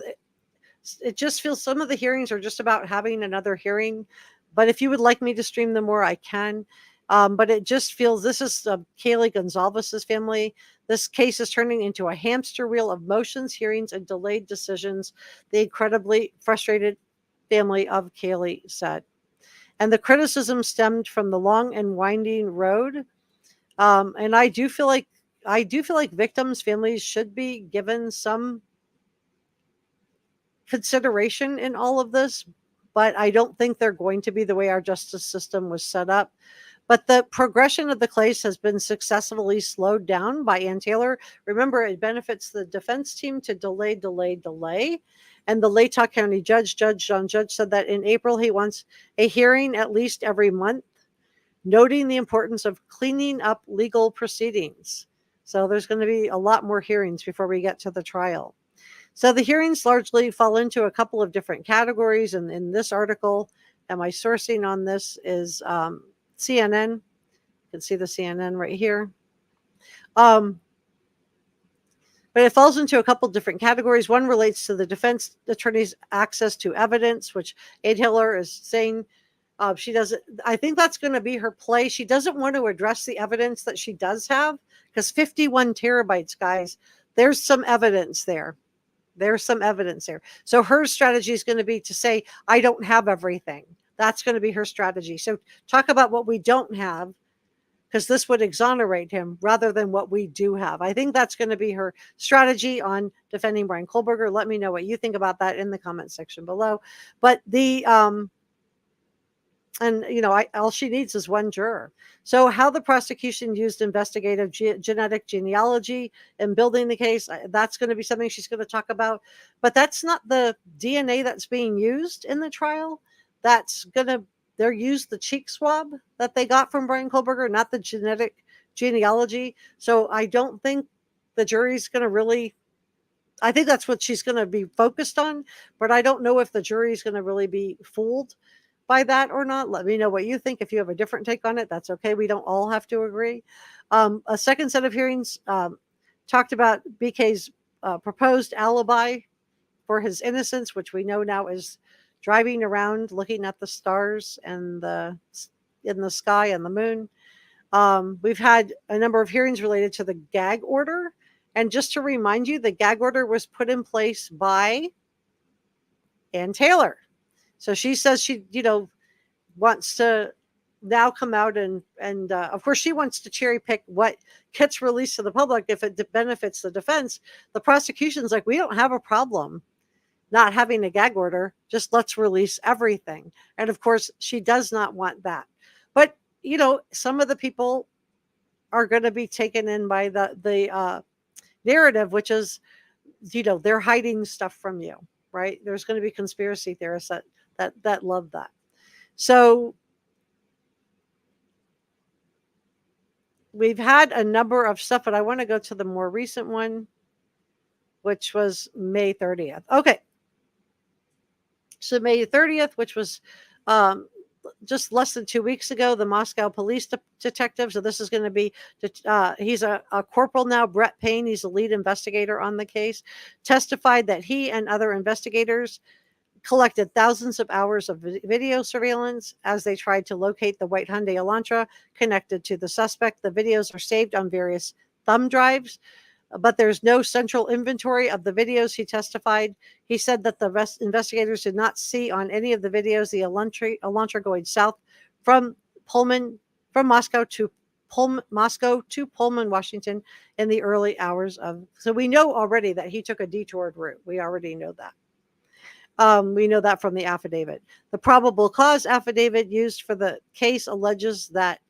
it just feels some of the hearings are just about having another hearing. But if you would like me to stream them more, I can. But it just feels, this is Kaylee Goncalves' family. This case is turning into a hamster wheel of motions, hearings, and delayed decisions, the incredibly frustrated family of Kaylee said. And the criticism stemmed from the long and winding road. And I do feel like victims' families should be given some consideration in all of this, but I don't think they're going to be the way our justice system was set up. But the progression of the case has been successfully slowed down by Ann Taylor. Remember, it benefits the defense team to delay. And the Latah County Judge John Judge, said that in April he wants a hearing at least every month, noting the importance of cleaning up legal proceedings. So there's going to be a lot more hearings before we get to the trial. So the hearings largely fall into a couple of different categories. And in this article, and my sourcing on this is CNN. You can see the CNN right here. But it falls into a couple different categories. One relates to the defense attorney's access to evidence, which Ann Taylor is saying she doesn't. I think that's going to be her play. She doesn't want to address the evidence that she does have, because 51 terabytes, guys, there's some evidence there. So her strategy is going to be to say, I don't have everything. That's going to be her strategy. So talk about what we don't have, because this would exonerate him rather than what we do have. I think that's going to be her strategy on defending Bryan Kohberger. Let me know what you think about that in the comment section below. But all she needs is one juror. So how the prosecution used investigative genetic genealogy in building the case, that's going to be something she's going to talk about. But that's not the DNA that's being used in the trial. They're used the cheek swab that they got from Bryan Kohberger, not the genetic genealogy. So I don't think the jury's going to really, I think that's what she's going to be focused on, but I don't know if the jury's going to really be fooled by that or not. Let me know what you think. If you have a different take on it, that's okay. We don't all have to agree. A second set of hearings talked about BK's proposed alibi for his innocence, which we know now is driving around looking at the stars and in the sky and the moon. We've had a number of hearings related to the gag order. And just to remind you, the gag order was put in place by Ann Taylor. So she says she, wants to now come out and of course she wants to cherry pick what gets released to the public if it benefits the defense. The prosecution's like, we don't have a problem not having a gag order, just let's release everything. And of course she does not want that. But some of the people are going to be taken in by the narrative, which is, they're hiding stuff from you, right? There's going to be conspiracy theorists that love that. So we've had a number of stuff, but I want to go to the more recent one, which was May 30th. Okay. So May 30th, which was just less than 2 weeks ago, the Moscow police detective, so this is going to be, he's a corporal now, Brett Payne, he's the lead investigator on the case, testified that he and other investigators collected thousands of hours of video surveillance as they tried to locate the white Hyundai Elantra connected to the suspect. The videos are saved on various thumb drives, but there's no central inventory of the videos, he testified. He said that the investigators did not see on any of the videos the Elantra going south from Moscow to Pullman, Washington in the early hours of. So we know already that he took a detoured route. We already know that. We know that from the affidavit. The probable cause affidavit used for the case alleges that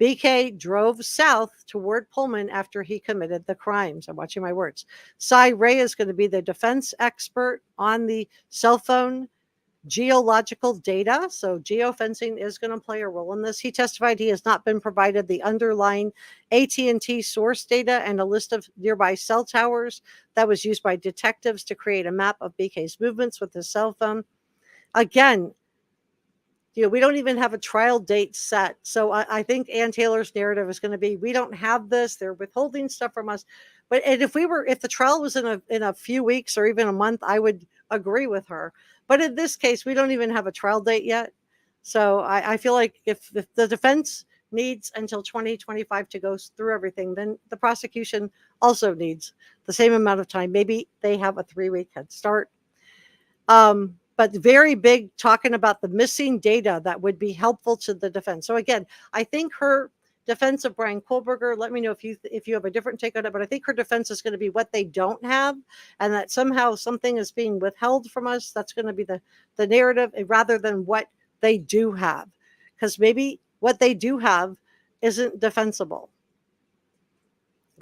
BK drove south toward Pullman after he committed the crimes. I'm watching my words. Cy Ray is going to be the defense expert on the cell phone geological data. So geofencing is going to play a role in this. He testified he has not been provided the underlying AT&T source data and a list of nearby cell towers that was used by detectives to create a map of BK's movements with his cell phone. Again, we don't even have a trial date set. So I think Ann Taylor's narrative is going to be, we don't have this. They're withholding stuff from us. But if the trial was in a few weeks or even a month, I would agree with her. But in this case, we don't even have a trial date yet. So I feel like if the defense needs until 2025 to go through everything, then the prosecution also needs the same amount of time. Maybe they have a 3-week head start. But very big talking about the missing data that would be helpful to the defense. So again, I think her defense of Bryan Kohberger, let me know if you have a different take on it, but I think her defense is going to be what they don't have, and that somehow something is being withheld from us. That's going to be the narrative rather than what they do have, because maybe what they do have isn't defensible.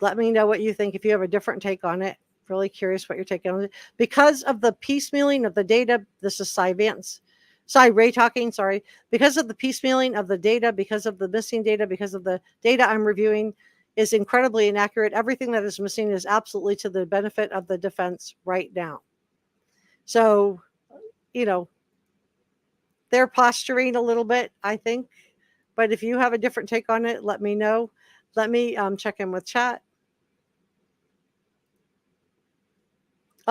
Let me know what you think if you have a different take on it. Really curious what you're taking on it. Because of the piecemealing of the data, this is Cy Ray talking, sorry. Because of the piecemealing of the data, because of the missing data, because of the data I'm reviewing is incredibly inaccurate. Everything that is missing is absolutely to the benefit of the defense right now. So, they're posturing a little bit, I think. But if you have a different take on it, let me know. Let me check in with chat.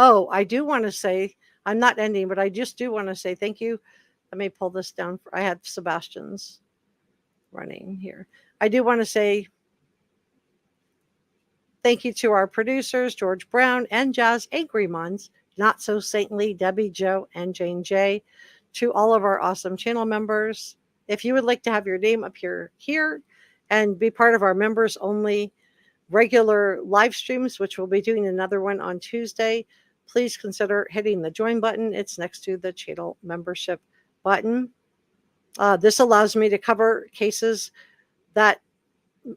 Oh, I do want to say, I'm not ending, but I just do want to say thank you. Let me pull this down. I had Sebastian's running here. I do want to say thank you to our producers, George Brown and Jazz Agremons, Not So Saintly, Debbie, Joe, and Jane J. To all of our awesome channel members. If you would like to have your name appear here and be part of our members only regular live streams, which we'll be doing another one on Tuesday, please consider hitting the join button. It's next to the channel membership button. This allows me to cover cases that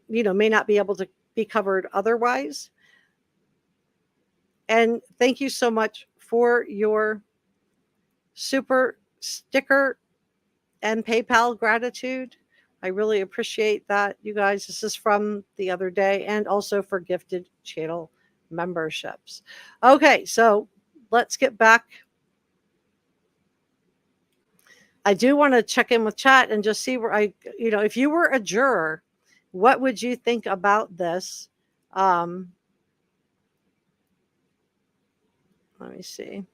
may not be able to be covered otherwise. And thank you so much for your super sticker and PayPal gratitude. I really appreciate that, you guys. This is from the other day, and also for gifted channel memberships. Okay, so let's get back. I do want to check in with chat and just see where if you were a juror, what would you think about this? Let me see.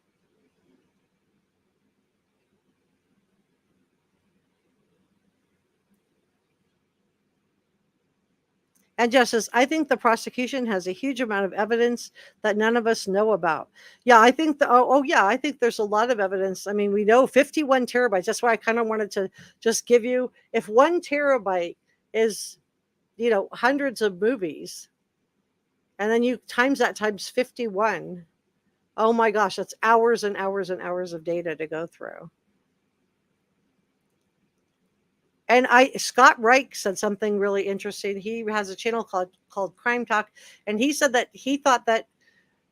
And Justice, I think the prosecution has a huge amount of evidence that none of us know about. Yeah, I think I think there's a lot of evidence. I mean, we know 51 terabytes. That's why I kind of wanted to just give you, if 1 terabyte is, hundreds of movies, and then you times that times 51. Oh my gosh, that's hours and hours and hours of data to go through. And Scott Reich said something really interesting. He has a channel called Crime Talk, and he said that he thought that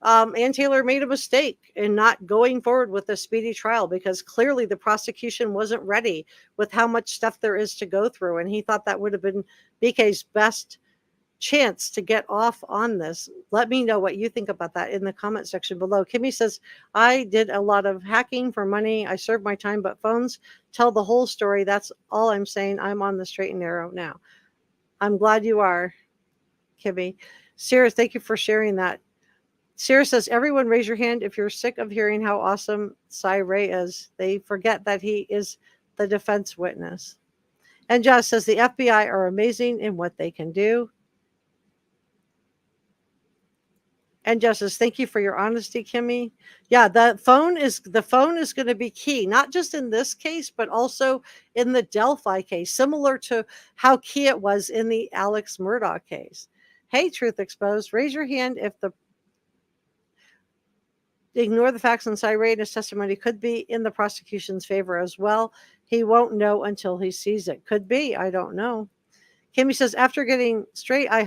Ann Taylor made a mistake in not going forward with the speedy trial, because clearly the prosecution wasn't ready with how much stuff there is to go through, and he thought that would have been BK's best chance to get off on this. Let me know what you think about that in the comment section below. Kimmy says, I did a lot of hacking for money. I served my time, but phones tell the whole story. That's all I'm saying. I'm on the straight and narrow now. I'm glad you are, Kimmy. Sarah, thank you for sharing that. Sarah says, everyone raise your hand if you're sick of hearing how awesome Cy Ray is. They forget that he is the defense witness. And Josh says, the FBI are amazing in what they can do. And Justice, thank you for your honesty, Kimmy. Yeah, the phone is going to be key, not just in this case, but also in the Delphi case, similar to how key it was in the Alex Murdaugh case. Hey, Truth Exposed, raise your hand if the ignore the facts on Cy Ray and his testimony could be in the prosecution's favor as well. He won't know until he sees it. Could be. I don't know. Kimmy says, after getting straight, I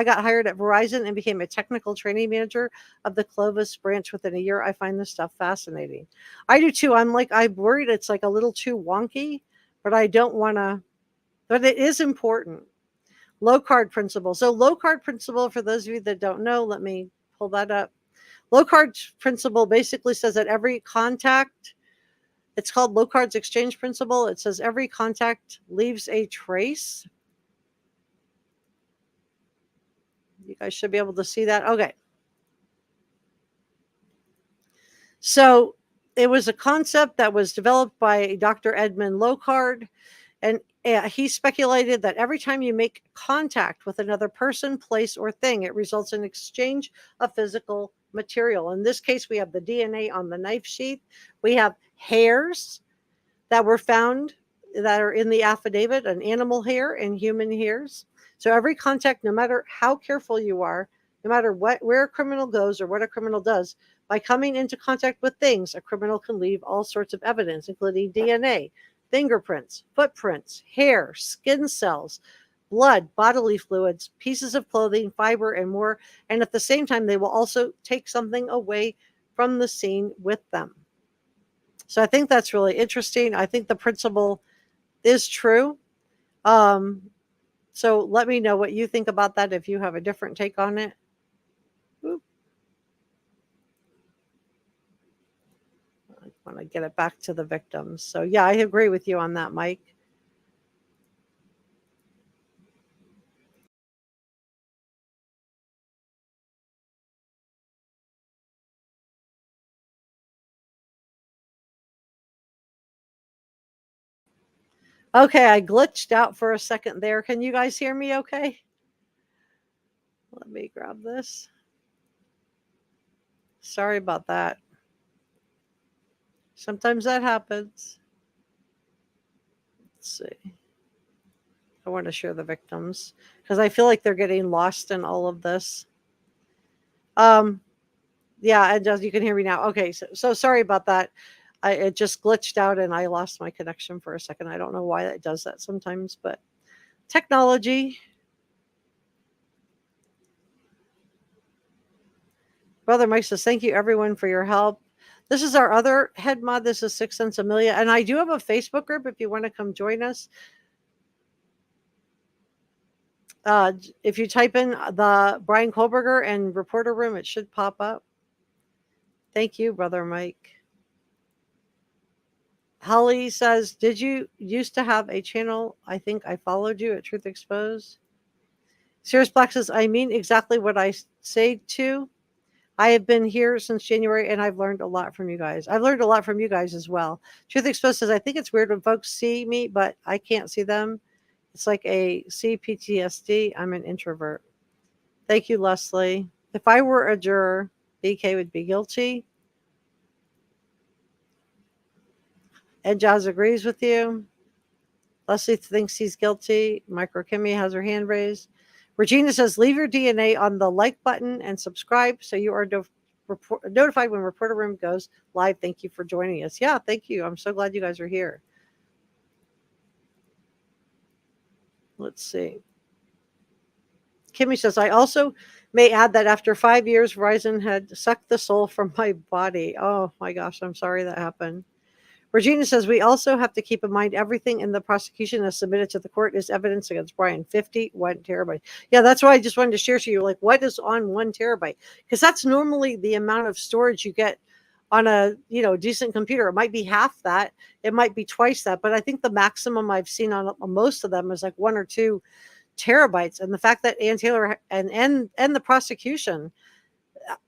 got hired at Verizon and became a technical training manager of the Clovis branch within a year. I find this stuff fascinating. I do too. I'm worried it's like a little too wonky, but I don't want to, but it is important. Low card principle. So low card principle, for those of you that don't know, let me pull that up. Low card principle basically says that every contact, it's called low cards exchange principle. It says every contact leaves a trace. You guys should be able to see that. Okay. So it was a concept that was developed by Dr. Edmund Locard, and he speculated that every time you make contact with another person, place, or thing, it results in exchange of physical material. In this case, we have the DNA on the knife sheath. We have hairs that were found that are in the affidavit, an animal hair and human hairs. So every contact, no matter how careful you are, no matter where a criminal goes or what a criminal does, by coming into contact with things, a criminal can leave all sorts of evidence, including DNA, fingerprints, footprints, hair, skin cells, blood, bodily fluids, pieces of clothing, fiber, and more. And at the same time, they will also take something away from the scene with them. So I think that's really interesting. I think the principle is true. So let me know what you think about that if you have a different take on it. Oop. I want to get it back to the victims. So yeah, I agree with you on that, Mike. Okay, I glitched out for a second there. Can you guys hear me okay? Let me grab this. Sorry about that. Sometimes that happens. Let's see. I want to share the victims because I feel like they're getting lost in all of this. Yeah, and just you can hear me now. Okay, so sorry about that. It just glitched out and I lost my connection for a second. I don't know why it does that sometimes, but technology. Brother Mike says, thank you everyone for your help. This is our other head mod. This is Six Sense Amelia. And I do have a Facebook group if you want to come join us. If you type in the Bryan Kohberger and reporter room, it should pop up. Thank you, Brother Mike. Holly says, did you used to have a channel? I think I followed you at Truth Exposed. Sirius Black says, I mean exactly what I say to. I have been here since January and I've learned a lot from you guys. I've learned a lot from you guys as well. Truth Exposed says, I think it's weird when folks see me, but I can't see them. It's like a CPTSD. I'm an introvert. Thank you, Leslie. If I were a juror, BK would be guilty. Ed Jazz agrees with you. Leslie thinks he's guilty. Micro Kimmy has her hand raised. Regina says, leave your DNA on the like button and subscribe so you are notified when Reporter Room goes live. Thank you for joining us. Yeah, thank you. I'm so glad you guys are here. Let's see. Kimmy says, I also may add that after 5 years, Verizon had sucked the soul from my body. Oh my gosh, I'm sorry that happened. Regina says, we also have to keep in mind everything in the prosecution is submitted to the court is evidence against Bryan. 51 terabytes. Yeah, that's why I just wanted to share to you, like, what is on 1 terabyte? Because that's normally the amount of storage you get on a, decent computer. It might be half that. It might be twice that. But I think the maximum I've seen on most of them is like 1 or 2 terabytes. And the fact that Ann Taylor and the prosecution,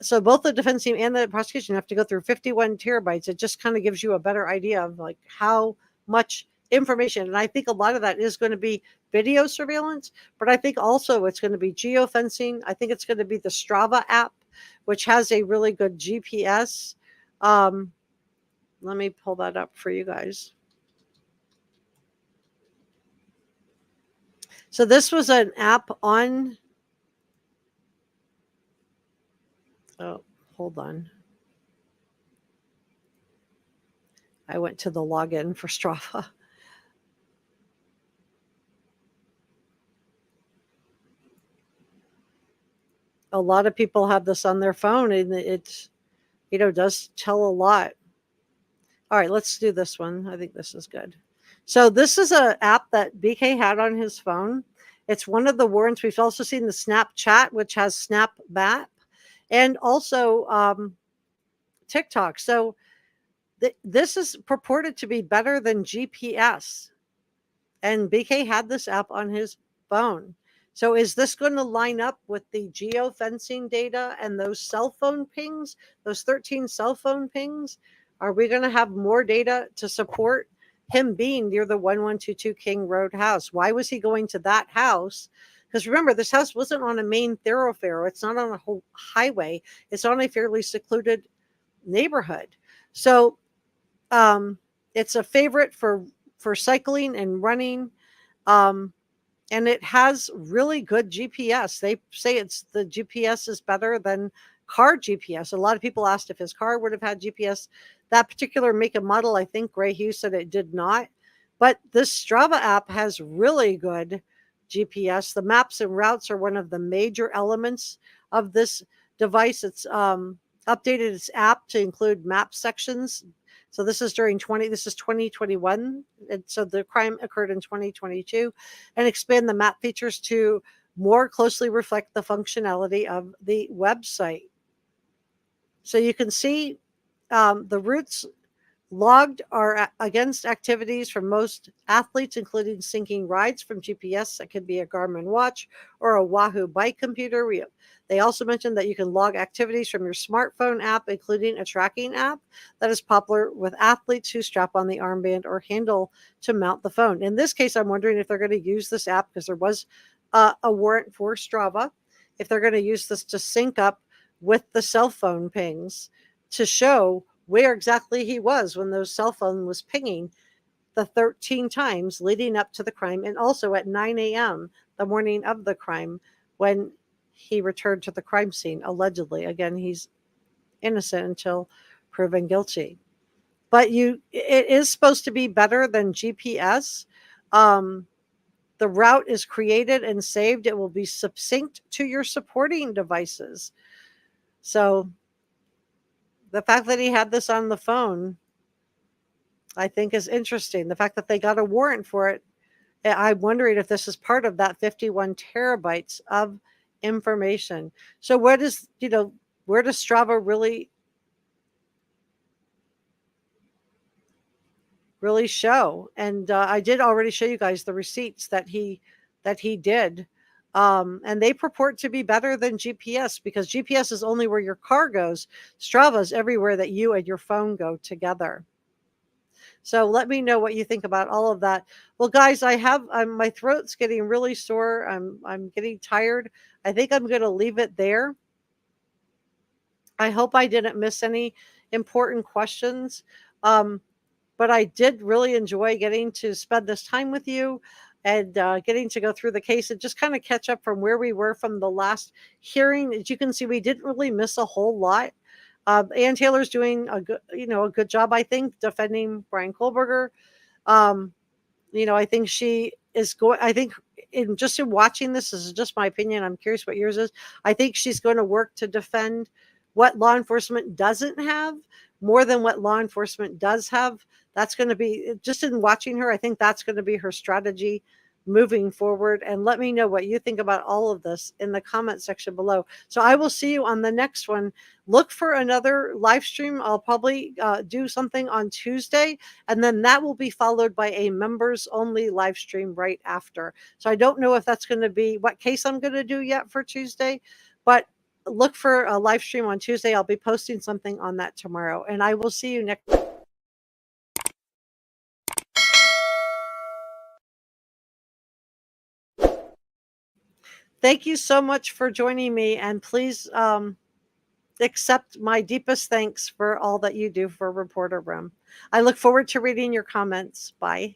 so both the defense team and the prosecution have to go through 51 terabytes. It just kind of gives you a better idea of like how much information. And I think a lot of that is going to be video surveillance, but I think also it's going to be geofencing. I think it's going to be the Strava app, which has a really good GPS. Let me pull that up for you guys. So this was an app on, oh, hold on. I went to the login for Strava. A lot of people have this on their phone, and it, does tell a lot. All right, let's do this one. I think this is good. So this is an app that BK had on his phone. It's one of the warrants. We've also seen the Snapchat, which has Snap Map, and also TikTok. So this is purported to be better than GPS. And BK had this app on his phone. So is this going to line up with the geofencing data and those cell phone pings, those 13 cell phone pings? Are we going to have more data to support him being near the 1122 King Road house? Why was he going to that house? Because remember, this house wasn't on a main thoroughfare. It's not on a whole highway. It's on a fairly secluded neighborhood. So it's a favorite for cycling and running. And it has really good GPS. They say the GPS is better than car GPS. A lot of people asked if his car would have had GPS. That particular make and model, I think Gray Hughes said it did not. But this Strava app has really good GPS. The maps and routes are one of the major elements of this device. It's updated its app to include map sections. So this is 2021. And so the crime occurred in 2022, and expand the map features to more closely reflect the functionality of the website. So you can see the routes logged are against activities from most athletes, including syncing rides from GPS. That could be a Garmin watch or a Wahoo bike computer. They also mentioned that you can log activities from your smartphone app, including a tracking app that is popular with athletes who strap on the armband or handle to mount the phone. In this case, I'm wondering if they're going to use this app, because there was a warrant for Strava, if they're going to use this to sync up with the cell phone pings to show where exactly he was when those cell phone was pinging the 13 times leading up to the crime, and also at 9 a.m. the morning of the crime when he returned to the crime scene, allegedly. Again, he's innocent until proven guilty. But it is supposed to be better than GPS. The route is created and saved. It will be succinct to your supporting devices. So the fact that he had this on the phone, I think, is interesting. The fact that they got a warrant for it, I'm wondering if this is part of that 51 terabytes of information. So where does Strava really show? And I did already show you guys the receipts that he did. And they purport to be better than GPS, because GPS is only where your car goes. Strava is everywhere that you and your phone go together. So let me know what you think about all of that. Well, guys, my throat's getting really sore. I'm getting tired. I think I'm going to leave it there. I hope I didn't miss any important questions. But I did really enjoy getting to spend this time with you and getting to go through the case and just kind of catch up from where we were from the last hearing. As you can see, we didn't really miss a whole lot. Ann Taylor's doing a good job, I think, defending Bryan Kohberger. I think she is going. I think in watching this is just my opinion. I'm curious what yours is. I think she's going to work to defend what law enforcement doesn't have more than what law enforcement does have. That's going to be, just in watching her, I think that's going to be her strategy moving forward. And let me know what you think about all of this in the comment section below. So I will see you on the next one. Look for another live stream. I'll probably do something on Tuesday, and then that will be followed by a members only live stream right after. So I don't know if that's going to be what case I'm going to do yet for Tuesday, but look for a live stream on Tuesday. I'll be posting something on that tomorrow, and I will see you next. Thank you so much for joining me, and please accept my deepest thanks for all that you do for Reporter Room. I look forward to reading your comments. Bye.